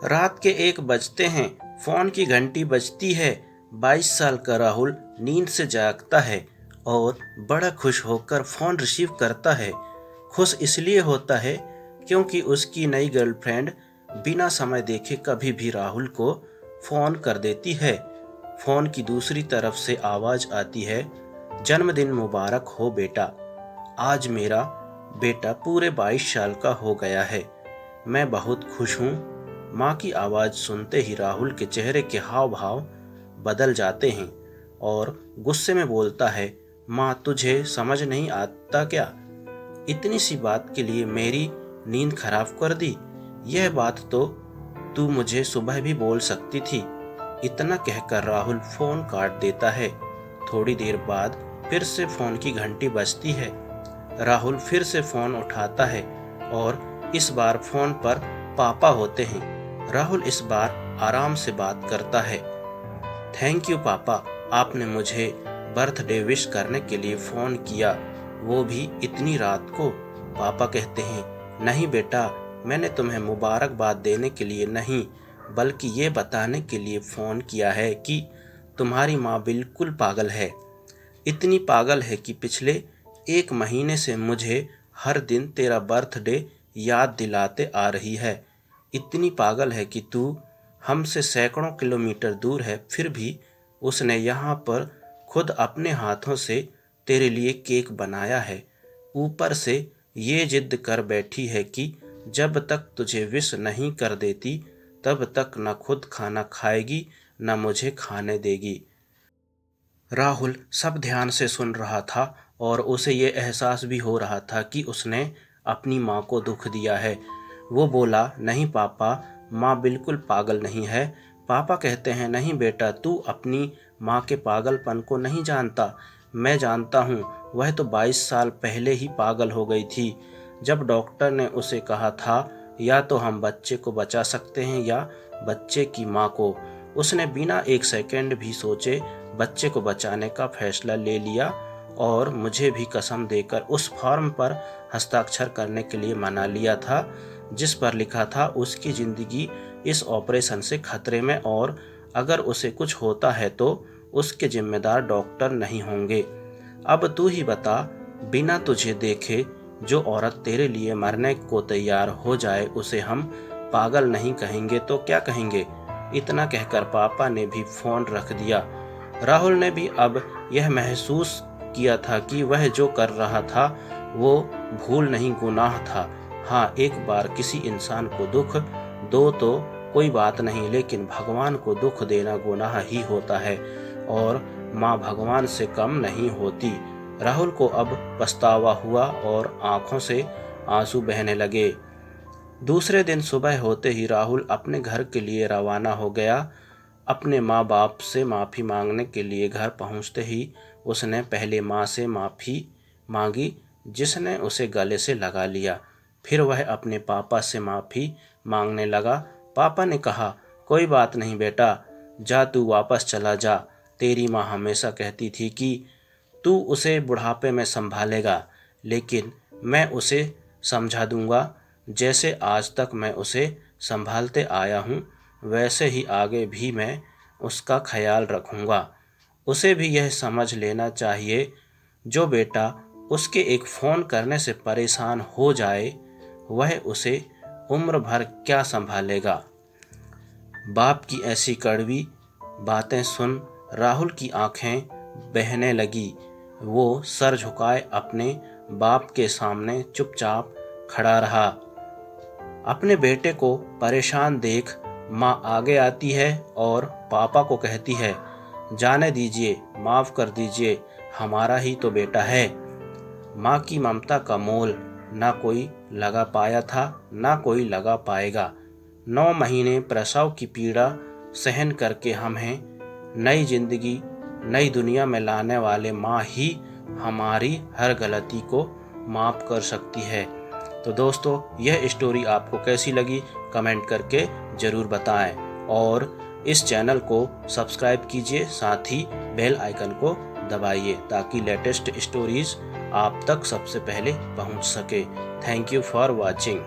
रात के 1 बजते हैं, फोन की घंटी बजती है। 22 साल का राहुल नींद से जागता है और बड़ा खुश होकर फोन रिसीव करता है। खुश इसलिए होता है क्योंकि उसकी नई गर्लफ्रेंड बिना समय देखे कभी भी राहुल को फोन कर देती है। फोन की दूसरी तरफ से आवाज आती है, जन्मदिन मुबारक हो बेटा। आज मेरा बेटा पूरे 22 साल का हो गया है। मैं बहुत खुश हूँ। माँ की आवाज़ सुनते ही राहुल के चेहरे के हाव भाव बदल जाते हैं और गुस्से में बोलता है, माँ तुझे समझ नहीं आता क्या? इतनी सी बात के लिए मेरी नींद खराब कर दी। यह बात तो तू मुझे सुबह भी बोल सकती थी। इतना कहकर राहुल फोन काट देता है। थोड़ी देर बाद फिर से फोन की घंटी बजती है। राहुल फिर से फोन उठाता है और इस बार फोन पर पापा होते हैं। राहुल इस बार आराम से बात करता है। थैंक यू पापा, आपने मुझे बर्थडे विश करने के लिए फ़ोन किया, वो भी इतनी रात को। पापा कहते हैं, नहीं बेटा, मैंने तुम्हें मुबारकबाद देने के लिए नहीं बल्कि ये बताने के लिए फ़ोन किया है कि तुम्हारी माँ बिल्कुल पागल है। इतनी पागल है कि पिछले 1 महीने से मुझे हर दिन तेरा बर्थडे याद दिलाते आ रही है। इतनी पागल है कि तू हमसे सैकड़ों किलोमीटर दूर है, फिर भी उसने यहाँ पर खुद अपने हाथों से तेरे लिए केक बनाया है। ऊपर से ये जिद कर बैठी है कि जब तक तुझे विश नहीं कर देती तब तक न खुद खाना खाएगी न मुझे खाने देगी। राहुल सब ध्यान से सुन रहा था और उसे ये एहसास भी हो रहा था कि उसने अपनी माँ को दुख दिया है। वो बोला, नहीं पापा, माँ बिल्कुल पागल नहीं है। पापा कहते हैं, नहीं बेटा, तू अपनी माँ के पागलपन को नहीं जानता। मैं जानता हूँ, वह तो 22 साल पहले ही पागल हो गई थी। जब डॉक्टर ने उसे कहा था या तो हम बच्चे को बचा सकते हैं या बच्चे की माँ को, उसने बिना 1 सेकंड भी सोचे बच्चे को बचाने का फैसला ले लिया और मुझे भी कसम देकर उस फॉर्म पर हस्ताक्षर करने के लिए मना लिया था जिस पर लिखा था उसकी ज़िंदगी इस ऑपरेशन से खतरे में और अगर उसे कुछ होता है तो उसके जिम्मेदार डॉक्टर नहीं होंगे। अब तू ही बता, बिना तुझे देखे जो औरत तेरे लिए मरने को तैयार हो जाए उसे हम पागल नहीं कहेंगे तो क्या कहेंगे? इतना कहकर पापा ने भी फ़ोन रख दिया। राहुल ने भी अब यह महसूस किया था कि वह जो कर रहा था वो भूल नहीं, गुनाह था। हाँ, एक बार किसी इंसान को दुख दो तो कोई बात नहीं, लेकिन भगवान को दुख देना गुनाह ही होता है और माँ भगवान से कम नहीं होती। राहुल को अब पछतावा हुआ और आंखों से आंसू बहने लगे। दूसरे दिन सुबह होते ही राहुल अपने घर के लिए रवाना हो गया। अपने माँ बाप से माफ़ी मांगने के लिए घर पहुँचते ही उसने पहले माँ से माफ़ी मांगी जिसने उसे गले से लगा लिया। फिर वह अपने पापा से माफ़ी मांगने लगा। पापा ने कहा, कोई बात नहीं बेटा, जा तू वापस चला जा। तेरी माँ हमेशा कहती थी कि तू उसे बुढ़ापे में संभालेगा, लेकिन मैं उसे समझा दूंगा। जैसे आज तक मैं उसे संभालते आया हूँ वैसे ही आगे भी मैं उसका ख्याल रखूँगा। उसे भी यह समझ लेना चाहिए, जो बेटा उसके एक फ़ोन करने से परेशान हो जाए वह उसे उम्र भर क्या संभालेगा। बाप की ऐसी कड़वी बातें सुन राहुल की आंखें बहने लगी। वो सर झुकाए अपने बाप के सामने चुपचाप खड़ा रहा। अपने बेटे को परेशान देख माँ आगे आती है और पापा को कहती है, जाने दीजिए, माफ़ कर दीजिए, हमारा ही तो बेटा है। माँ की ममता का मोल ना कोई लगा पाया था ना कोई लगा पाएगा। 9 महीने प्रसव की पीड़ा सहन करके हमें नई जिंदगी नई दुनिया में लाने वाले माँ ही हमारी हर गलती को माफ़ कर सकती है। तो दोस्तों, यह स्टोरी आपको कैसी लगी कमेंट करके ज़रूर बताएं और इस चैनल को सब्सक्राइब कीजिए, साथ ही बेल आइकन को दबाइए ताकि लेटेस्ट स्टोरीज़ आप तक सबसे पहले पहुंच सके। Thank you for watching.